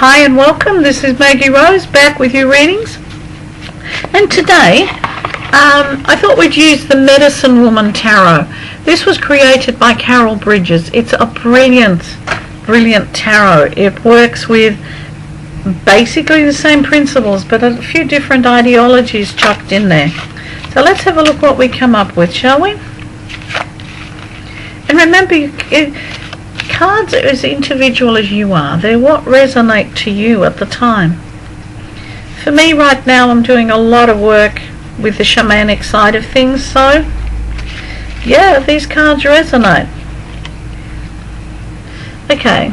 Hi and welcome, this is Maggie Rose back with your readings, and today I thought we'd use the Medicine Woman Tarot. This was created by Carol Bridges. It's a brilliant tarot. It works with basically the same principles but a few different ideologies chucked in there. So let's have a look what we come up with, shall we? And remember, cards are as individual as you are. They're what resonate to you at the time. For me right now, I'm doing a lot of work with the shamanic side of things, so yeah, these cards resonate. Okay,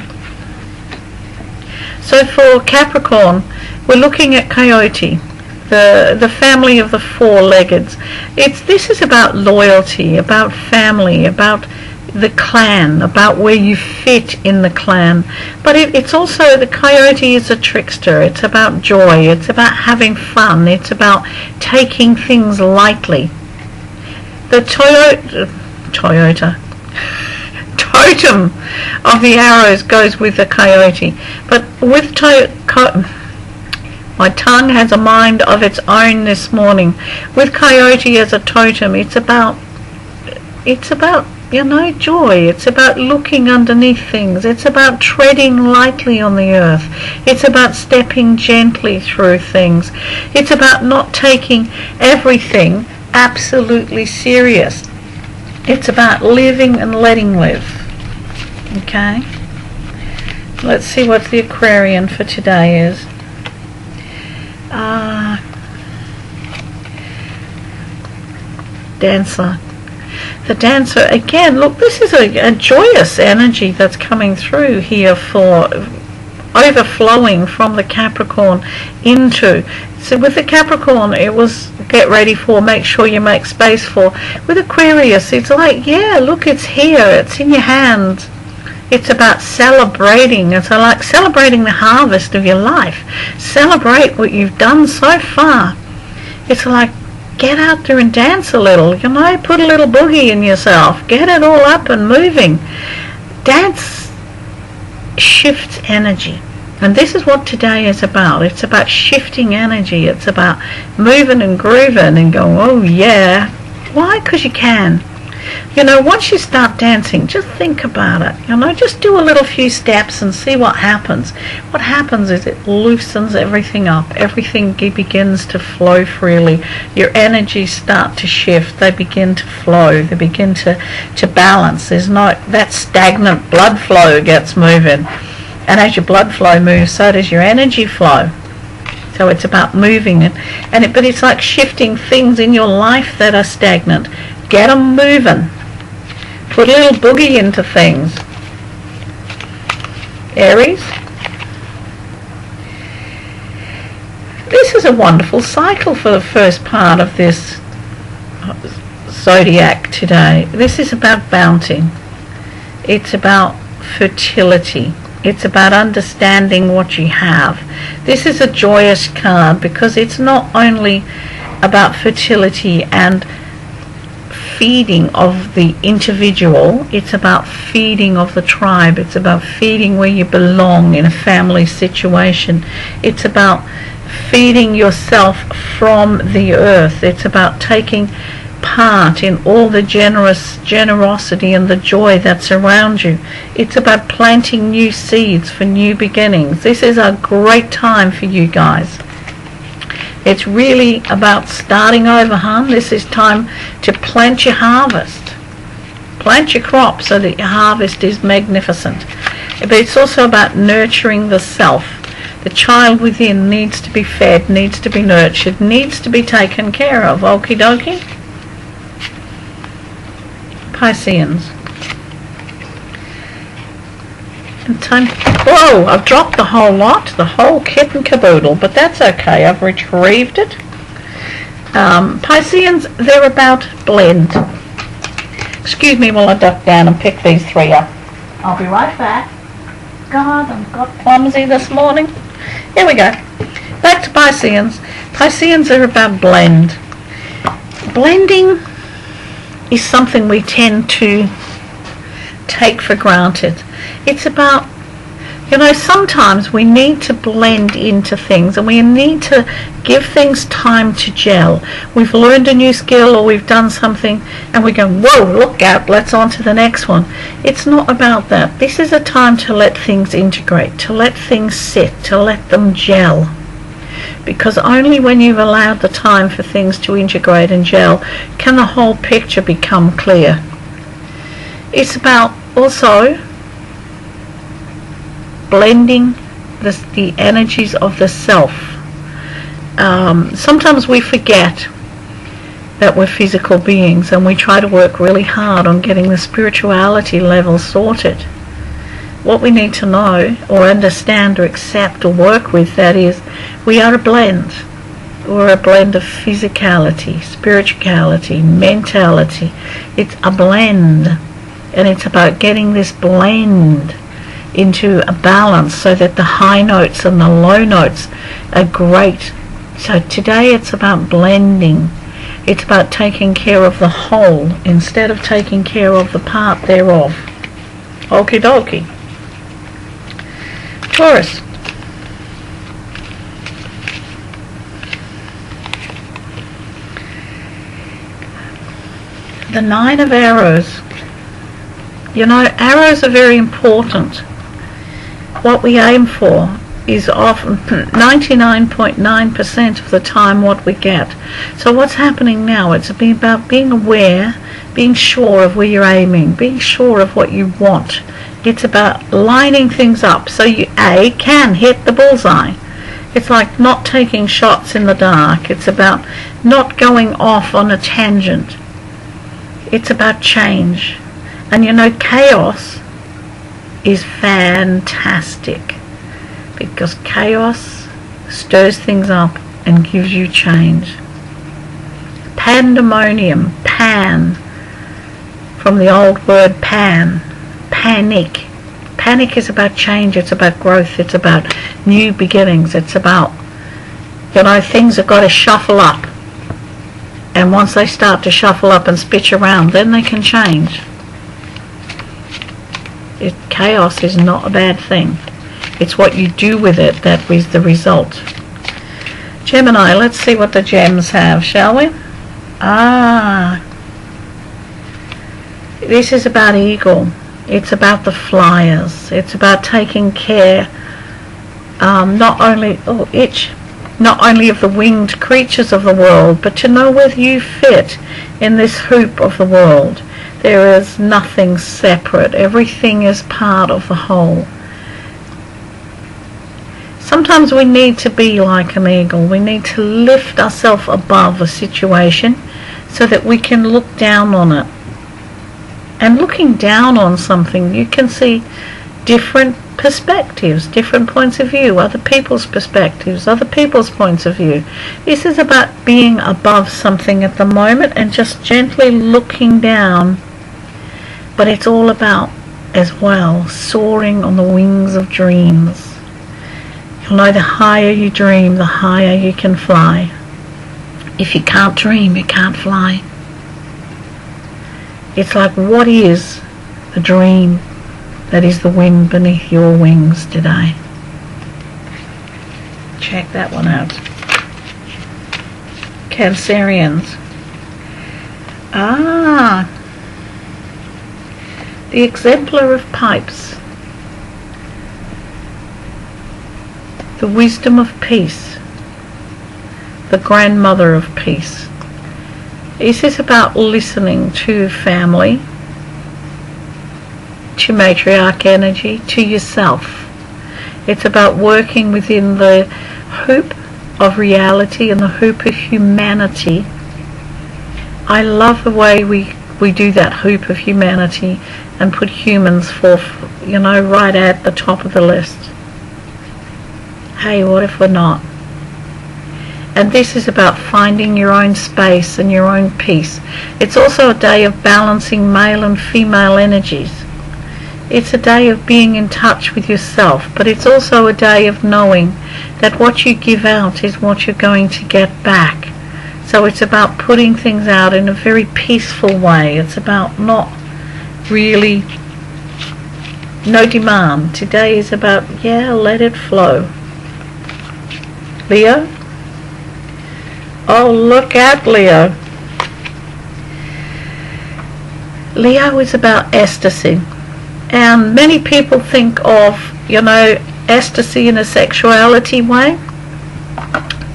so for Capricorn, we're looking at Coyote, the family of the four-leggeds. This is about loyalty, about family, about the clan, about where you fit in the clan. But it's also, the Coyote is a trickster. It's about joy. It's about having fun. It's about taking things lightly. The totem of the arrows goes with the Coyote. But with my tongue has a mind of its own this morning. With Coyote as a totem, it's about joy. It's about looking underneath things. It's about treading lightly on the earth. It's about stepping gently through things. It's about not taking everything absolutely serious. It's about living and letting live. Okay? Let's see what the Aquarian for today is. Dancer. The Dancer, again, look, this is a joyous energy that's coming through here, for overflowing from the Capricorn into. So with the Capricorn, it was get ready for, make sure you make space for. With Aquarius, it's like, yeah, look, it's here, it's in your hands. It's about celebrating. It's like celebrating the harvest of your life. Celebrate what you've done so far. It's like, get out there and dance a little, put a little boogie in yourself, get it all up and moving. Dance shifts energy, and this is what today is about. It's about shifting energy. It's about moving and grooving and going, oh yeah. Why? Because you can. Once you start dancing, just think about it. Just do a little few steps and see what happens. What happens is it loosens everything up. Everything begins to flow freely. Your energies start to shift. They begin to flow. They begin to balance. There's not that stagnant blood flow gets moving. And as your blood flow moves, so does your energy flow. So it's about moving it. But it's like shifting things in your life that are stagnant. Get them moving. Put a little boogie into things. Aries. This is a wonderful cycle for the first part of this zodiac today. This is about bounty. It's about fertility. It's about understanding what you have. This is a joyous card because it's not only about fertility and feeding of the individual, it's about feeding of the tribe. It's about feeding where you belong in a family situation. It's about feeding yourself from the earth. It's about taking part in all the generosity and the joy that's around you. It's about planting new seeds for new beginnings. This is a great time for you guys. It's really about starting over, hon. This is time to plant your harvest. Plant your crop so that your harvest is magnificent. But it's also about nurturing the self. The child within needs to be fed, needs to be nurtured, needs to be taken care of. Okie dokie. Pisceans. And time. Whoa, I've dropped the whole lot, the whole kit and caboodle, but that's okay. I've retrieved it. Pisceans, they're about blend. Excuse me while I duck down and pick these three up. I'll be right back. God, I've got clumsy this morning. Here we go. Back to Pisceans. Pisceans are about blend. Blending is something we tend to take for granted. It's about You know, sometimes we need to blend into things and we need to give things time to gel. We've learned a new skill or we've done something and we go, whoa, look out, let's on to the next one. It's not about that. This is a time to let things integrate, to let things sit, to let them gel. Because only when you've allowed the time for things to integrate and gel can the whole picture become clear. It's about also blending the energies of the self. Sometimes we forget that we're physical beings and we try to work really hard on getting the spirituality level sorted. What we need to know or understand or accept or work with, that is, we are a blend. We're a blend of physicality, spirituality, mentality. It's a blend, and it's about getting this blend into a balance so that the high notes and the low notes are great. So today it's about blending. It's about taking care of the whole instead of taking care of the part thereof. Okie dokie. Taurus. The 9 of arrows. You know, arrows are very important. What we aim for is often 99.9% of the time what we get. So what's happening now? It's about being aware, being sure of where you're aiming, being sure of what you want. It's about lining things up so you can hit the bullseye. It's like not taking shots in the dark. It's about not going off on a tangent. It's about change. And you know, chaos is fantastic because chaos stirs things up and gives you change. Pandemonium, pan, from the old word pan, panic. Panic is about change, it's about growth, it's about new beginnings, it's about, you know, things have got to shuffle up. And once they start to shuffle up and spitch around, then they can change. Chaos is not a bad thing. It's what you do with it that is the result. Gemini, let's see what the gems have, shall we? This is about eagle. It's about the flyers. It's about taking care not only of the winged creatures of the world, but to know whether you fit in this hoop of the world. There is nothing separate. Everything is part of the whole. Sometimes we need to be like an eagle. We need to lift ourselves above a situation so that we can look down on it. And looking down on something, you can see different perspectives, different points of view, other people's perspectives, other people's points of view. This is about being above something at the moment and just gently looking down. But it's all about, as well, soaring on the wings of dreams. You'll know the higher you dream, the higher you can fly. If you can't dream, you can't fly. It's like, what is the dream that is the wind beneath your wings today? Check that one out. Cancerians. The exemplar of pipes. The wisdom of peace. The grandmother of peace. This is about listening to family, to matriarch energy, to yourself. It's about working within the hoop of reality and the hoop of humanity. I love the way we do that hoop of humanity and put humans forth, you know, right at the top of the list. Hey, what if we're not? And this is about finding your own space and your own peace. It's also a day of balancing male and female energies. It's a day of being in touch with yourself, but it's also a day of knowing that what you give out is what you're going to get back. So it's about putting things out in a very peaceful way. It's about not really no demand. Today is about, yeah, let it flow. Leo? Oh, look at Leo. Leo is about ecstasy. And many people think of, ecstasy in a sexuality way.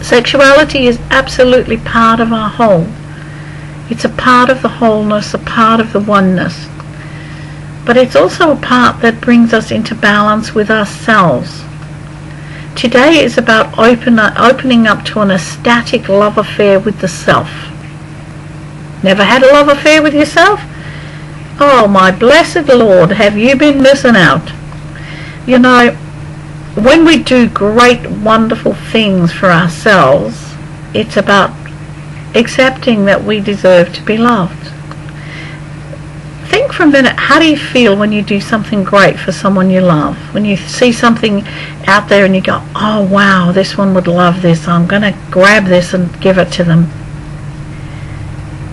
Sexuality is absolutely part of our whole. It's a part of the wholeness, a part of the oneness. But it's also a part that brings us into balance with ourselves. Today is about opening up to an ecstatic love affair with the self. Never had a love affair with yourself? Oh, my blessed Lord, have you been missing out? When we do great, wonderful things for ourselves, it's about accepting that we deserve to be loved. Think for a minute, how do you feel when you do something great for someone you love? When you see something out there and you go, oh wow, this one would love this, I'm going to grab this and give it to them.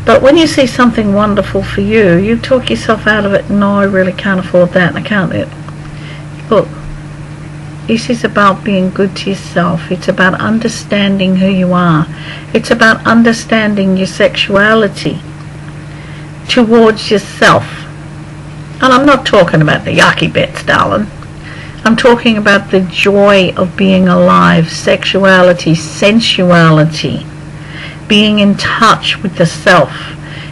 But when you see something wonderful for you, you talk yourself out of it. No, I really can't afford that, and I can't. Look, this is about being good to yourself. It's about understanding who you are. It's about understanding your sexuality towards yourself. And I'm not talking about the yucky bits, darling. I'm talking about the joy of being alive, sexuality, sensuality, being in touch with the self,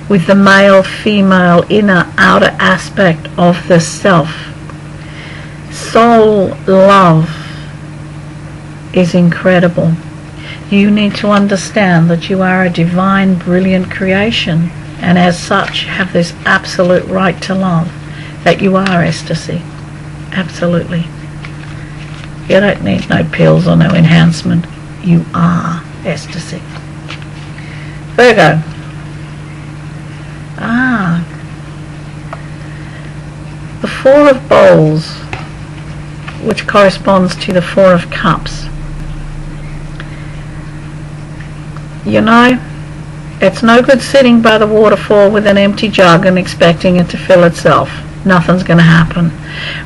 with the male, female, inner, outer aspect of the self. Soul love is incredible. You need to understand that you are a divine, brilliant creation, and as such have this absolute right to love, that you are ecstasy. Absolutely. You don't need no pills or no enhancement. You are ecstasy. Virgo. The Four of Bowls, which corresponds to the Four of Cups. It's no good sitting by the waterfall with an empty jug and expecting it to fill itself. Nothing's going to happen.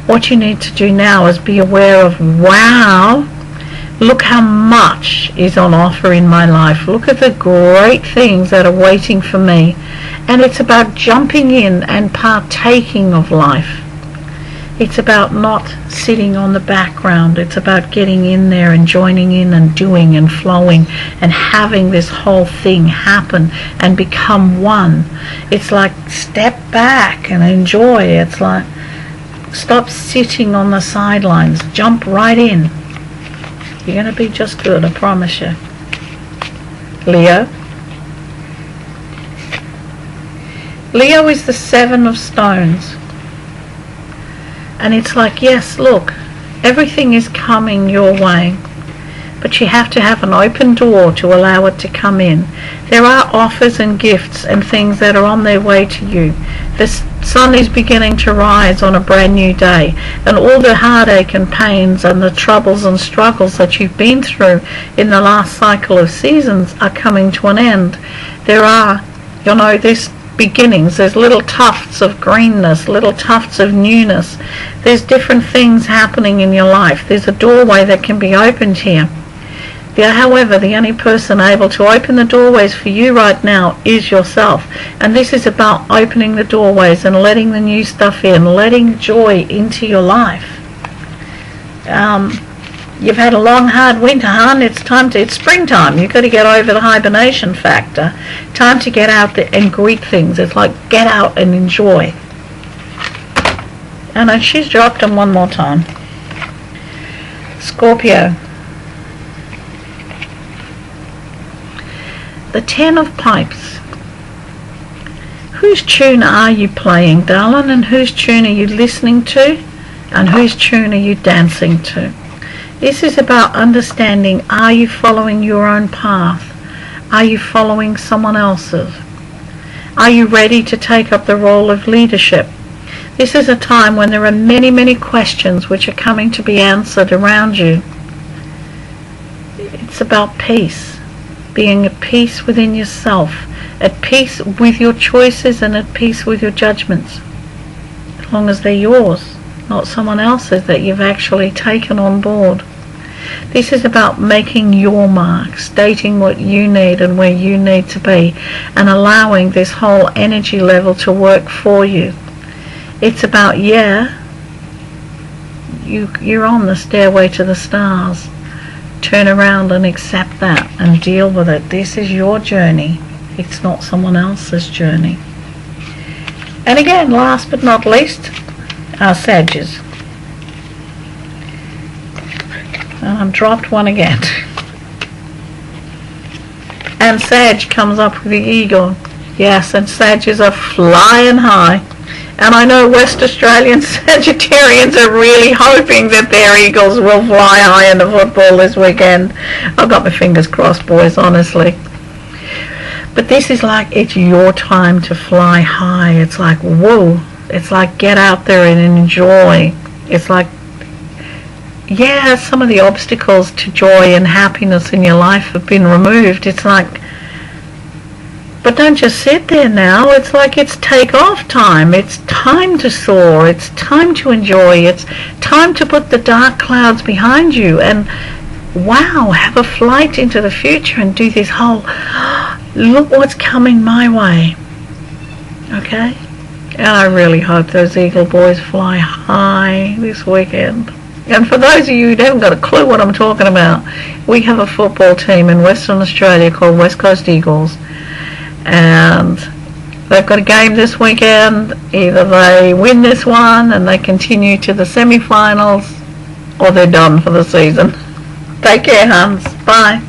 What you need to do now is be aware of, wow, look how much is on offer in my life. Look at the great things that are waiting for me. And it's about jumping in and partaking of life. It's about not sitting on the background. It's about getting in there and joining in and doing and flowing and having this whole thing happen and become one. It's like step back and enjoy. It's like stop sitting on the sidelines. Jump right in. You're going to be just good, I promise you. Leo. Leo is the Seven of Stones. And it's like, yes, look, everything is coming your way, but you have to have an open door to allow it to come in. There are offers and gifts and things that are on their way to you. The sun is beginning to rise on a brand new day, and all the heartache and pains and the troubles and struggles that you've been through in the last cycle of seasons are coming to an end. There are, this beginnings. There's little tufts of greenness, little tufts of newness. There's different things happening in your life. There's a doorway that can be opened here. However, the only person able to open the doorways for you right now is yourself. And this is about opening the doorways and letting the new stuff in, letting joy into your life. You've had a long, hard winter, hon. It's springtime. You've got to get over the hibernation factor. Time to get out there and greet things. It's like get out and enjoy. And she's dropped them one more time. Scorpio. The Ten of Pipes. Whose tune are you playing, darling? And whose tune are you listening to? And whose tune are you dancing to? This is about understanding, are you following your own path? Are you following someone else's? Are you ready to take up the role of leadership? This is a time when there are many, many questions which are coming to be answered around you. It's about peace, being at peace within yourself, at peace with your choices and at peace with your judgments, as long as they're yours. not someone else's, that you've actually taken on board. This is about making your mark, stating what you need and where you need to be, and allowing this whole energy level to work for you. It's about, you're on the stairway to the stars. Turn around and accept that and deal with it. This is your journey. It's not someone else's journey. And again, last but not least, our Sages. And I've dropped one again. And Sag comes up with the eagle. Yes, and Sages are flying high. And I know West Australian Sagittarians are really hoping that their eagles will fly high in the football this weekend. I've got my fingers crossed, boys, honestly. But this is like, it's your time to fly high. It's like, whoa. It's like, get out there and enjoy. It's like, some of the obstacles to joy and happiness in your life have been removed. It's like, but don't just sit there now. It's like, it's take-off time. It's time to soar. It's time to enjoy. It's time to put the dark clouds behind you and, wow, have a flight into the future and do this whole, look what's coming my way. Okay? And I really hope those Eagle boys fly high this weekend. And for those of you who haven't got a clue what I'm talking about, we have a football team in Western Australia called West Coast Eagles. And they've got a game this weekend. Either they win this one and they continue to the semi-finals, or they're done for the season. Take care, Hans. Bye.